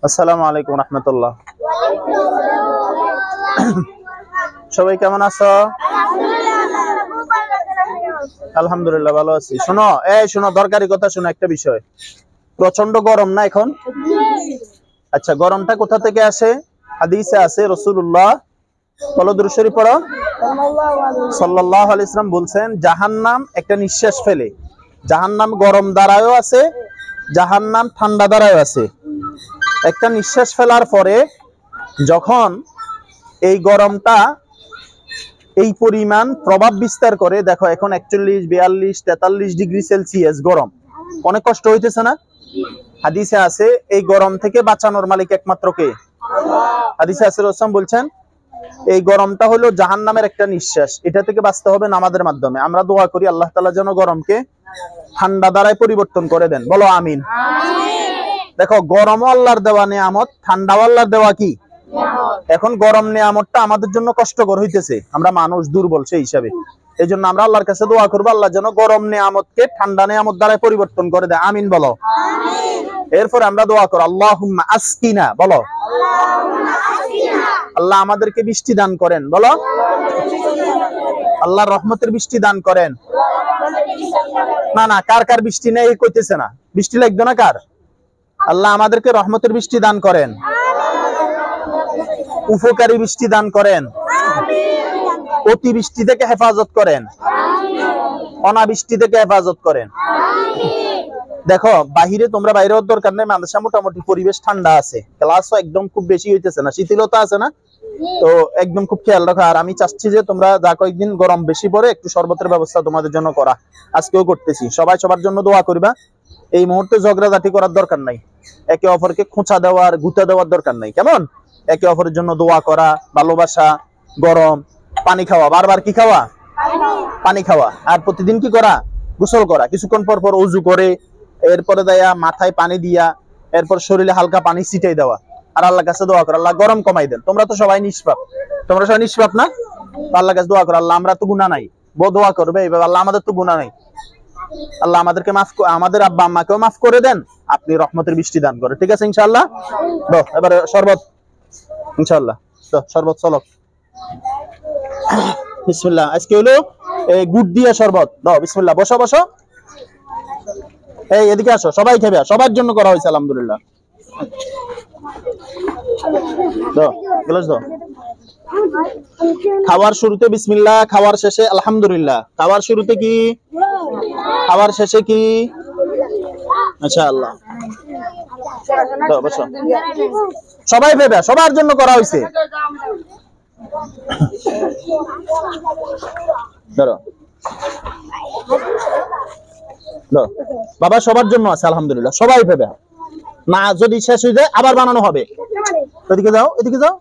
আসসালামু আলাইকুম রাহমাতুল্লাহ। সবাই কেমন আছো? আলহামদুলিল্লাহ ভালো আছি। শোনো দরকারি কথা শোনো, একটা বিষয়। প্রচন্ড গরম না এখন? আচ্ছা, গরমটা কোথা থেকে আসে? হাদিসে আছে রাসূলুল্লাহ বলো, দুরূদ শরীফ পড়ো, সাল্লাল্লাহু আলাইহি ওয়াসাল্লাম বলছেন জাহান্নাম একটা নিঃশ্বাস ফেলে। জাহান্নাম গরম দ্বারাও আছে, জাহান্নাম ঠান্ডা দ্বারাও আছে। একটা নিঃশ্বাস ফেলার পরে যখন এই গরমটা এই পরিমাণ প্রভাব বিস্তার করে, দেখো এখন 41, 42, 43 ডিগ্রি সেলসিয়াস গরম, অনেক কষ্ট হইতেছে না? হাদিসে আছে এই গরম থেকে বাঁচানোর মালিক একমাত্র কে? হাদিসে আছে রাসূল বলছেন এই গরমটা হলো জাহান্নামের একটা নিঃশ্বাস, এটা থেকে বাঁচতে হবে নামাজের মাধ্যমে। আমরা দোয়া করি আল্লাহ তাআলা যেন গরমকে ঠান্ডা দ্বারাই পরিবর্তন করে দেন, বলো আমিন। দেখো, গরমও আল্লাহর দেওয়া নিয়ামত, ঠান্ডাও আল্লাহর দেওয়া কি? এখন গরম নিয়ামতটা আমাদের জন্য কষ্টকর হইতেছে, আমরা মানুষ দুর্বল সেই হিসাবে। এই জন্য আমরা আল্লাহর কাছে দোয়া করবো আল্লাহ যেন গরম নিয়ামতকে ঠান্ডা নিয়ামত দ্বারা পরিবর্তন করে দেয়, আমিন বলো। এরপর আমরা দোয়া করো আল্লাহুম্মা আসকিনা, বলো আল্লাহ আমাদেরকে বৃষ্টি দান করেন, বলো আল্লাহর রহমতের বৃষ্টি দান করেন। না, কার কার বৃষ্টি নেই কইতেছে না, বৃষ্টি লাগবে না কার? আল্লাহ আমাদেরকে রহমতের বৃষ্টি দান করেন, উপকারী বৃষ্টি দান করেন, অতিবৃষ্টি থেকে হেফাজত করেন, অনাবৃষ্টি থেকে হেফাজত করেন। দেখো বাহিরে, তোমরা বাইরে হওয়ার দরকার নেই, মাদ্রাসা মোটামুটি পরিবেশ ঠান্ডা আছে, ক্লাসও একদম খুব বেশি হইতেছে না, শীতলতা আছে না, তো একদম খুব খেয়াল রাখো। আর আমি চাচ্ছি যে তোমরা যা কয়েকদিন গরম বেশি পড়ে একটু শরবতের ব্যবস্থা তোমাদের জন্য করা, আজকেও করতেছি। সবাই সবার জন্য দোয়া করবা। এই মুহূর্তে ঝগড়াঝাটি করার দরকার নাই, একে অপরকে খোঁচা দেওয়ার, গুতা দেওয়ার দরকার নাই, কেমন? একে অপরের জন্য দোয়া করা, ভালোবাসা, গরম পানি খাওয়া, বারবার কি খাওয়া? পানি খাওয়া। আর প্রতিদিন কি করা? গোসল করা, কিছুক্ষণ পর পর ওযু করে, এরপরে দেয়া মাথায় পানি দিয়া, এরপর শরীরে হালকা পানি ছিটাই দেওয়া, আর আল্লাহর কাছে দোয়া করা আল্লাহ গরম কমাই দেন। তোমরা তো সবাই নিষ্পাপ, তোমরা সবাই নিষ্পাপ না? আল্লাহর কাছে দোয়া করো আল্লাহ আমরা তো গুনাহ নাই, দোয়া করবে এইভাবে আল্লাহ আমাদের তো গুনাহ নাই, আল্লাহ আমাদেরকে মাফ, আমাদের আব্বা আম্মাকেও মাফ করে দেন, আপনি রহমতের বৃষ্টি দান করে, ঠিক আছে ইনশাআল্লাহ। এবারে শরবত ইনশাআল্লাহ, শরবত চলো। বিসমিল্লাহ। আজকে হলো গুড় দিয়া শরবত দাও, বিসমিল্লাহ। বসো বসো, এই এদিকে আসো, সবাই খাবে, সবার জন্য করা হয়েছে আলহামদুলিল্লাহ। দাও গ্লাস দাও। খাওয়ার শুরুতে বিসমিল্লাহ, খাওয়ার শেষে আলহামদুলিল্লাহ। খাওয়ার শুরুতে কি, খাওয়ার শেষে কি? মাশাআল্লাহ। দাও বসো, সবাই খাবে, সবার জন্য করা হয়েছে। ধরো দাও বাবা, সবার জন্য আছে আলহামদুলিল্লাহ, সবাই খাবে না, যদি শেষ হয়ে যায় আবার বানানো হবে। এদিকে যাও, এদিকে যাও।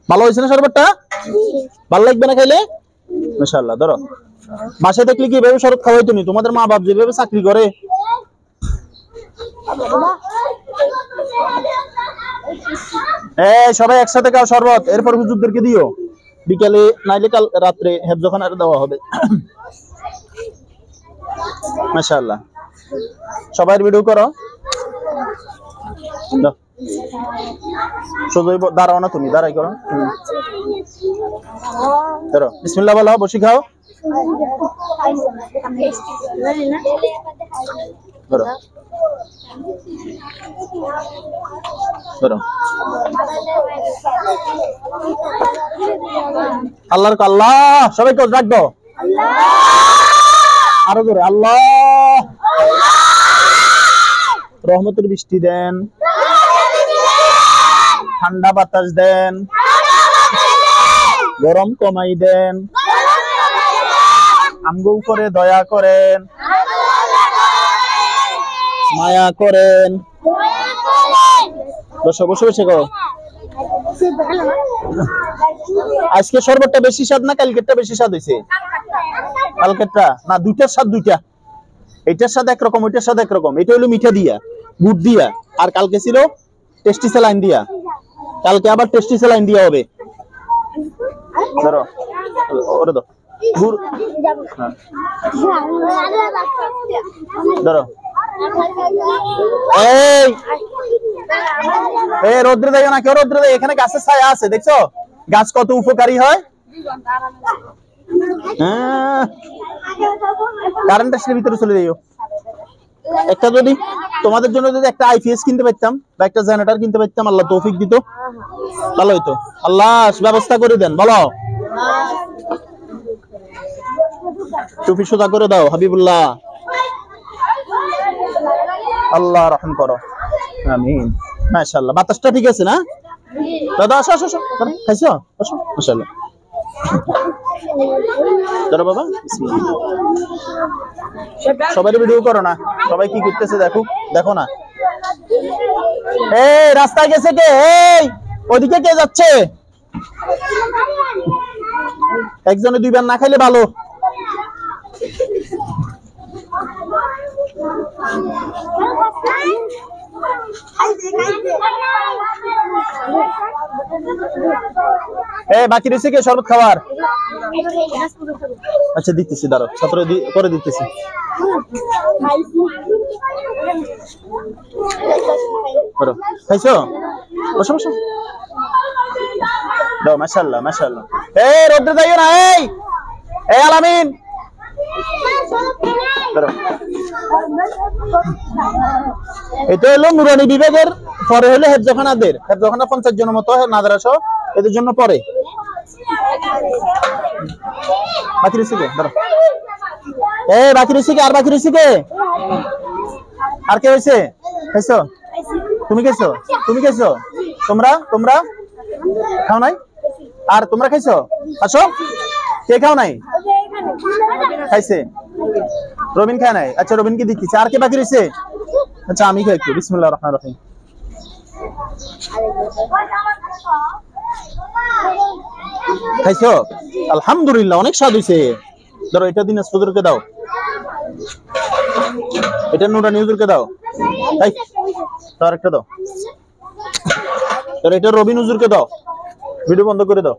ভালো হয়েছে না শরবতটা? ভালো লাগবে না খাইলে? মাশাআল্লাহ। ধরো, বাসায় দেখলে কি ভাবে শরবত খাওয়াই তুমি? তোমাদের মা বাপ যেভাবে চাকরি করে, সবাই একসাথে খাও শরবত, এরপর হুজুরদেরকে দিও বিকালে, নাইলে কাল রাত্রে হেফজখানায় দেওয়া হবে। মাশাআল্লাহ। সবাই ভিডিও করো, সোজা দাঁড়াও না তুমি, দাঁড়াই করো। ধরো বিসমিল্লাহ বলো, বসি খাও। ধরো ধরো, আল্লাহর আল্লাহ, সবাই তো রাখবো, আরো করে আল্লাহ, রহমতের বৃষ্টি দেন, ঠান্ডা বাতাস দেন, গরম কমাই দেন, আমগো উপরে দয়া করেন, মায়া করেন। বসো বসে বসে করো। আজকে শরবতটা বেশি স্বাদ না কালকেরটা বেশি স্বাদ হয়েছে? কালকেরটা না, দুইটার স্বাদ দুইটা, এইটার স্বাদ একরকম, ওইটার স্বাদ একরকম। এটা হলো মিঠা দিয়া, গুড় দিয়া, আর কালকে ছিল টেস্টি স্যালাইন দিয়া, কালকে আবার টেস্টি স্যালাইন দিয়া হবে। ধরো ওরে দাও, ধরো এই এই রোদ্রে দেয় না কেউ, রোদ্রে দেয়, এখানে গাছের ছায়া আছে দেখছো, গাছ কত উপকারী হয়। কারেন্ট আসলে ভিতরে চলে যাইও। একটা যদি তোমাদের জন্য যদি একটা আইপিএস কিনতে পারতাম বা একটা জেনারেটর কিনতে পারতাম, আল্লাহ তৌফিক দিত, ভালো হইতো। আল্লাহ ব্যবস্থা করে দেন, বলো টুপি সোজা করে দাও হাবিবুল্লাহ, আল্লাহ রহম করো, আমিন। মাশাআল্লাহ, বাতাসটা ঠিক আছে না দাদা? আসো আসো আসো, খাইছো? আসো, মাশাআল্লাহ। ধরো বাবা, বিসমিল্লাহ। সবাই ভিডিও করো না, সবাই কি করতেছে দেখো, দেখো না। এই রাস্তায় গেছে কে? এই ওইদিকে কে যাচ্ছে? একজনে দুইবার না খাইলে ভালো। বাকি রয়েছে কে শরবত খাওয়ার? আচ্ছা দিতেছি, দাঁড়াও, ছাত্র করে দিতেছি। খাইছো? বসো বসো, দাও। মাশাআল্লাহ মাশাআল্লাহ। এই রোদ্রে যাইও না। এই আলামিন, এটা হলো নুরানি বিভাগের, পরে হলো হেফজখানাদের, হেফজখানা 50 জনের মতো মাদ্রাসা, এদের জন্য পরে। বাকি রয়েছে কে? ধরো। বাকি রয়েছে কে? আর বাকি রয়েছে কে? আর কে হয়েছে? খাইছো? তুমি খাইছো? তুমি খাইছো? তোমরা তোমরা খাও নাই? আর তোমরা খাইছো? আসো। কে খাও নাই? খাইছে? রবিন খায় নাই? আচ্ছা রবিনকে দিচ্ছি। আর কে বাকি রয়েছে? আচ্ছা আমি খাই একটু। বিসমিল্লাহির রহমানির রহিম। খাইছো? আলহামদুলিল্লাহ, অনেক স্বাদ হইছে। ধরো এটা দিনাজ হুজুরকে দাও, এটা নুরানি হুজুরকে দাও, তার একটা দাও। ধরো এটা রবিন হুজুরকে দাও, ভিডিও বন্ধ করে দাও।